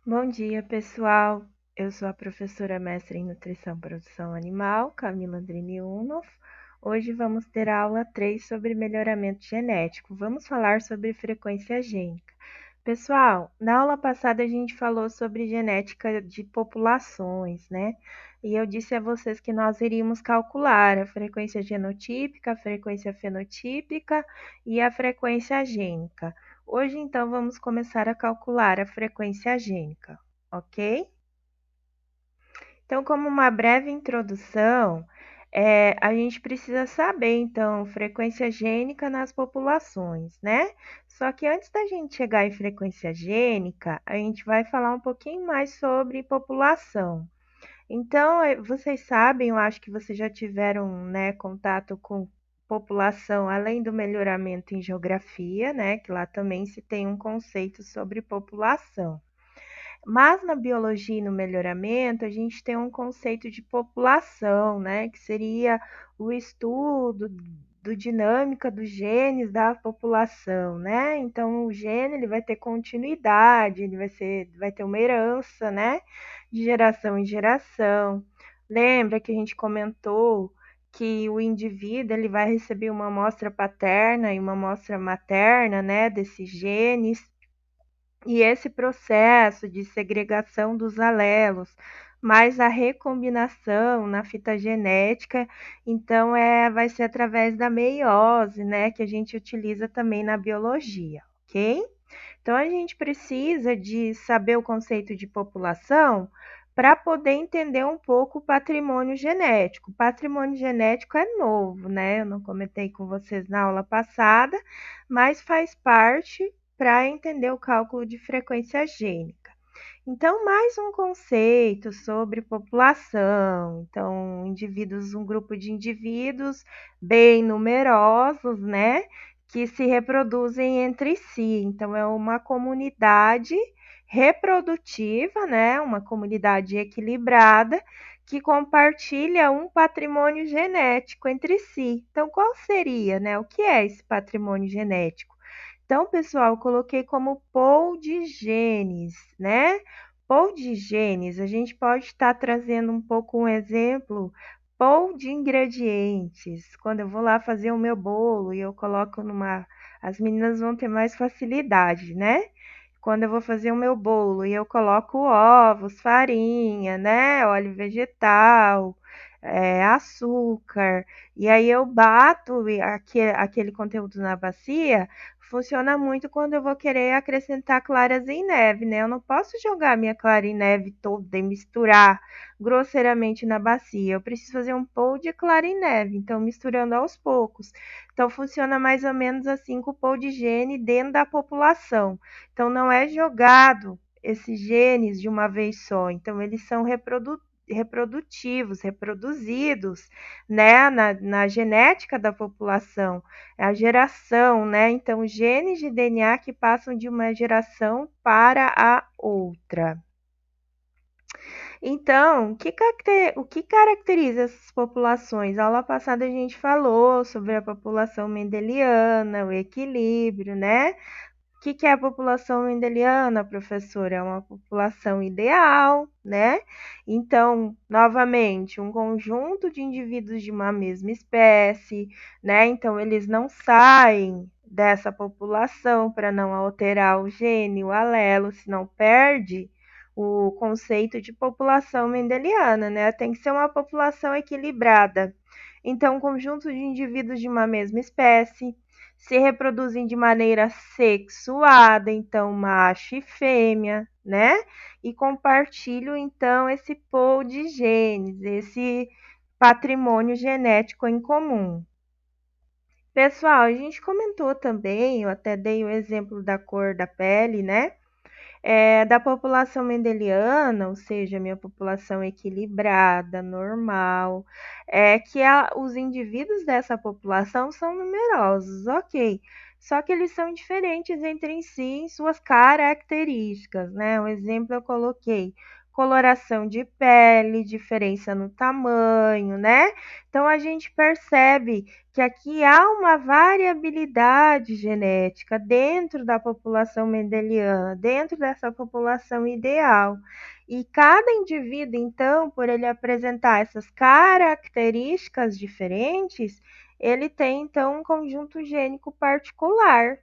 Bom dia, pessoal. Eu sou a professora mestre em Nutrição e Produção Animal, Camila Andrini Unoff. Hoje vamos ter a aula 3 sobre melhoramento genético. Vamos falar sobre frequência gênica. Pessoal, na aula passada a gente falou sobre genética de populações, né? E eu disse a vocês que nós iríamos calcular a frequência genotípica, a frequência fenotípica e a frequência gênica. Hoje, então, vamos começar a calcular a frequência gênica, ok? Então, como uma breve introdução, a gente precisa saber, então, frequência gênica nas populações, né? Só que antes da gente chegar em frequência gênica, a gente vai falar um pouquinho mais sobre população. Então, vocês sabem, eu acho que vocês já tiveram, né, contato com população, além do melhoramento em geografia, né, que lá também se tem um conceito sobre população. Mas na biologia e no melhoramento, a gente tem um conceito de população, né, que seria o estudo do dinâmica dos genes da população, né? Então o gene ele vai ter continuidade, vai ter uma herança, né, de geração em geração. Lembra que a gente comentou que o indivíduo ele vai receber uma amostra paterna e uma amostra materna, né, desses genes, e esse processo de segregação dos alelos, mais a recombinação na fita genética, então vai ser através da meiose, né, que a gente utiliza também na biologia, ok? Então a gente precisa de saber o conceito de população para poder entender um pouco o patrimônio genético. O patrimônio genético é novo, né? Eu não comentei com vocês na aula passada, mas faz parte para entender o cálculo de frequência gênica. Então, mais um conceito sobre população. Então, indivíduos, um grupo de indivíduos bem numerosos, né? Que se reproduzem entre si. Então, é uma comunidade reprodutiva, né? Uma comunidade equilibrada que compartilha um patrimônio genético entre si. Então, qual seria, né? O que é esse patrimônio genético? Então, pessoal, eu coloquei como pool de genes, né? Pool de genes, a gente pode estar trazendo um pouco um exemplo, pool de ingredientes. Quando eu vou lá fazer o meu bolo e eu coloco numa. As meninas vão ter mais facilidade, né? Quando eu vou fazer o meu bolo e eu coloco ovos, farinha, né? Óleo vegetal, açúcar, e aí eu bato aquele conteúdo na bacia. Funciona muito quando eu vou querer acrescentar claras em neve, né? Eu não posso jogar minha clara em neve toda e misturar grosseiramente na bacia. Eu preciso fazer um pouco de clara em neve, então misturando aos poucos. Então funciona mais ou menos assim com o pool de gene dentro da população. Então não é jogado esses genes de uma vez só. Então eles são reprodutivos, reproduzidos, né, na genética da população, é a geração, né? Então, genes de DNA que passam de uma geração para a outra. Então, o que caracteriza essas populações? A aula passada a gente falou sobre a população mendeliana, o equilíbrio, né? Que é a população mendeliana, professora? É uma população ideal, né? Então, novamente, um conjunto de indivíduos de uma mesma espécie, né? Então, eles não saem dessa população para não alterar o gene, o alelo, senão perde o conceito de população mendeliana, né? Tem que ser uma população equilibrada. Então, um conjunto de indivíduos de uma mesma espécie se reproduzem de maneira sexuada, então macho e fêmea, né? E compartilham então esse pool de genes, esse patrimônio genético em comum. Pessoal, a gente comentou também, eu até dei o exemplo da cor da pele, né? Da população mendeliana, ou seja, minha população equilibrada, normal, os indivíduos dessa população são numerosos, ok. Só que eles são diferentes entre si em suas características, né? Um exemplo eu coloquei. coloração de pele, diferença no tamanho, né? Então a gente percebe que aqui há uma variabilidade genética dentro da população mendeliana, dentro dessa população ideal. E cada indivíduo, então, por ele apresentar essas características diferentes, ele tem então um conjunto gênico particular.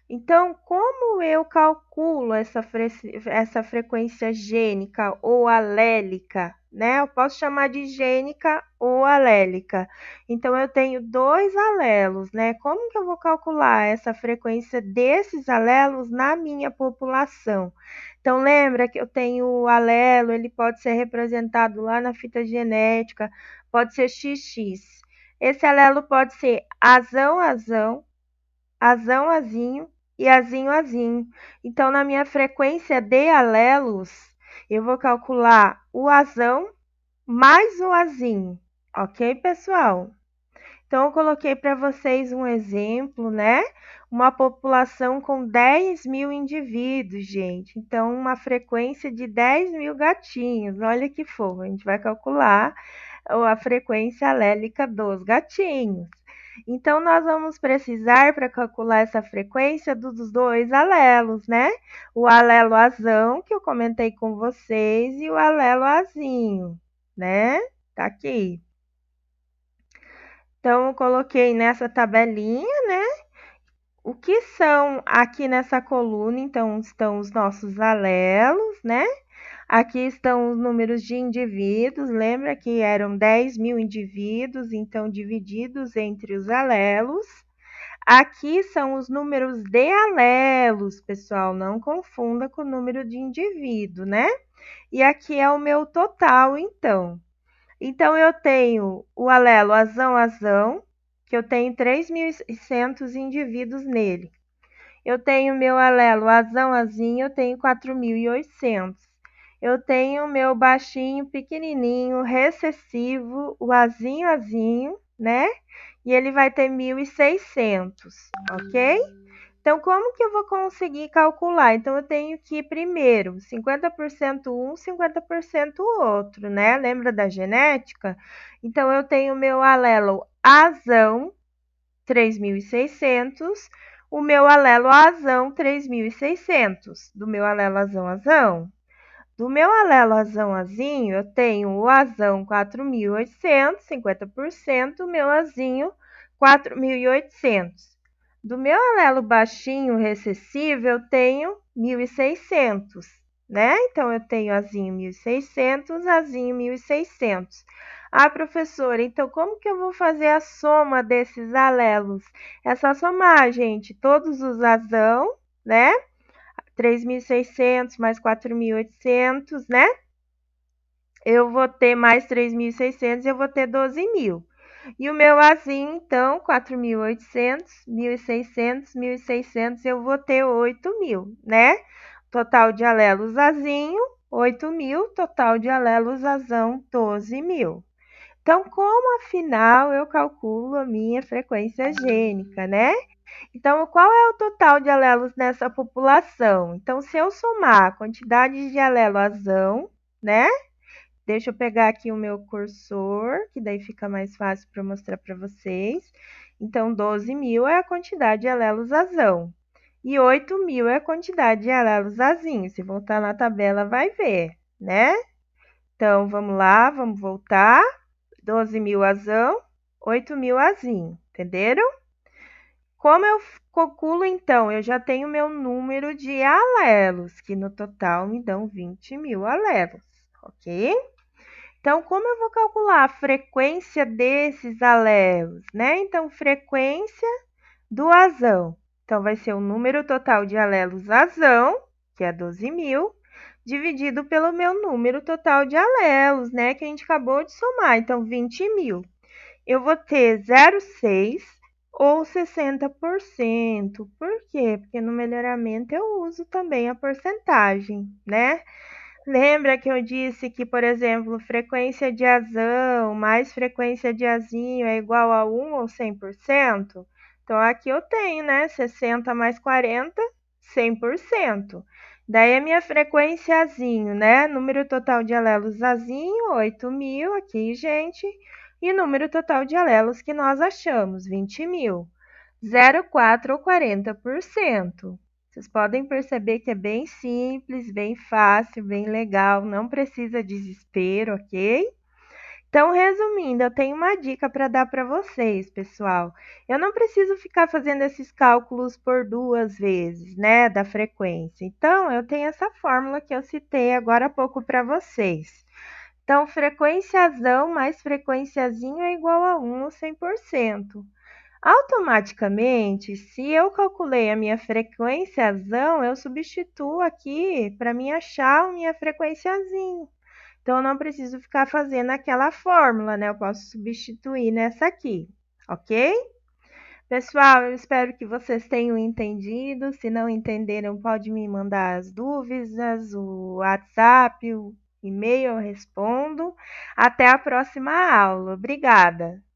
Então, como eu calculo essa frequência gênica ou alélica, né? Eu posso chamar de gênica ou alélica. Então, eu tenho dois alelos, né? Como que eu vou calcular essa frequência desses alelos na minha população? Então, lembra que eu tenho o alelo, ele pode ser representado lá na fita genética, pode ser XX. Esse alelo pode ser azão, azão, azão, azinho e azinho, azinho. Então, na minha frequência de alelos, eu vou calcular o azão mais o azinho. Ok, pessoal? Então, eu coloquei para vocês um exemplo, né? Uma população com 10.000 indivíduos, gente. Então, uma frequência de 10.000 gatinhos. Olha que fofo. A gente vai calcular a frequência alélica dos gatinhos. Então, nós vamos precisar, para calcular essa frequência, dos dois alelos, né? O alelo azão, que eu comentei com vocês, e o alelo azinho, né? Tá aqui. Então, eu coloquei nessa tabelinha, né? O que são aqui nessa coluna? Então, estão os nossos alelos, né? Aqui estão os números de indivíduos. Lembra que eram 10.000 indivíduos, então divididos entre os alelos. Aqui são os números de alelos, pessoal. Não confunda com o número de indivíduo, né? E aqui é o meu total, então. Então, eu tenho o alelo azão, que eu tenho 3.600 indivíduos nele. Eu tenho meu alelo azão, eu tenho 4.800. Eu tenho meu baixinho, pequenininho, recessivo, o azinho, né? E ele vai ter 1.600, ok? Então, como que eu vou conseguir calcular? Então, eu tenho que, primeiro, 50% um, 50% o outro, né? Lembra da genética? Então, eu tenho meu alelo azão, 3.600, o meu alelo azão, 3.600. Do meu alelo azão. Do meu alelo azão, azinho, eu tenho o azão 4.800, 50%, o meu azinho 4.800. Do meu alelo baixinho recessivo, eu tenho 1.600, né? Então, eu tenho azinho 1.600, azinho 1.600. Ah, professora, então como que eu vou fazer a soma desses alelos? É só somar, gente, todos os azão, né? 3.600 mais 4.800, né? Eu vou ter mais 3.600, eu vou ter 12.000. E o meu azinho, então, 4.800, 1.600, 1.600, eu vou ter 8.000, né? Total de alelos azinho, 8.000. Total de alelos azão, 12.000. Então, como afinal eu calculo a minha frequência gênica, né? Então, qual é o total de alelos nessa população? Então, se eu somar a quantidade de alelo azão, né? Deixa eu pegar aqui o meu cursor, que daí fica mais fácil para mostrar para vocês. Então, 12.000 é a quantidade de alelos azão. E 8.000 é a quantidade de alelos azinho. Se voltar na tabela, vai ver, né? Então, vamos lá, vamos voltar. 12.000 azão, 8.000 azinho. Entenderam? Como eu calculo, então? Eu já tenho meu número de alelos, que no total me dão 20.000 alelos, ok? Então, como eu vou calcular a frequência desses alelos, né? Então, frequência do azão. Então, vai ser o número total de alelos azão, que é 12.000, dividido pelo meu número total de alelos, né? Que a gente acabou de somar. Então, 20.000. Eu vou ter 0,6 ou 60%. Por quê? Porque no melhoramento eu uso também a porcentagem, né? Lembra que eu disse que, por exemplo, frequência de azão mais frequência de azinho é igual a 1 ou 100%? Então, aqui eu tenho, né? 60 mais 40, 100%. Daí a minha frequência azinho, né? Número total de alelos azinho, 8.000 aqui, gente. E número total de alelos que nós achamos, 20.000. 0,4 ou 40%. Vocês podem perceber que é bem simples, bem fácil, bem legal, não precisa de desespero, ok? Então, resumindo, eu tenho uma dica para dar para vocês, pessoal. Eu não preciso ficar fazendo esses cálculos por 2 vezes, né, da frequência. Então, eu tenho essa fórmula que eu citei agora há pouco para vocês. Então, frequênciazão mais frequenciazinho é igual a 1 ou 100%. Automaticamente, se eu calculei a minha frequênciazão, eu substituo aqui para mim achar a minha frequênciazinho. Então, eu não preciso ficar fazendo aquela fórmula, né? Eu posso substituir nessa aqui, ok? Pessoal, eu espero que vocês tenham entendido. Se não entenderam, pode me mandar as dúvidas, o WhatsApp, o e-mail, eu respondo. Até a próxima aula. Obrigada!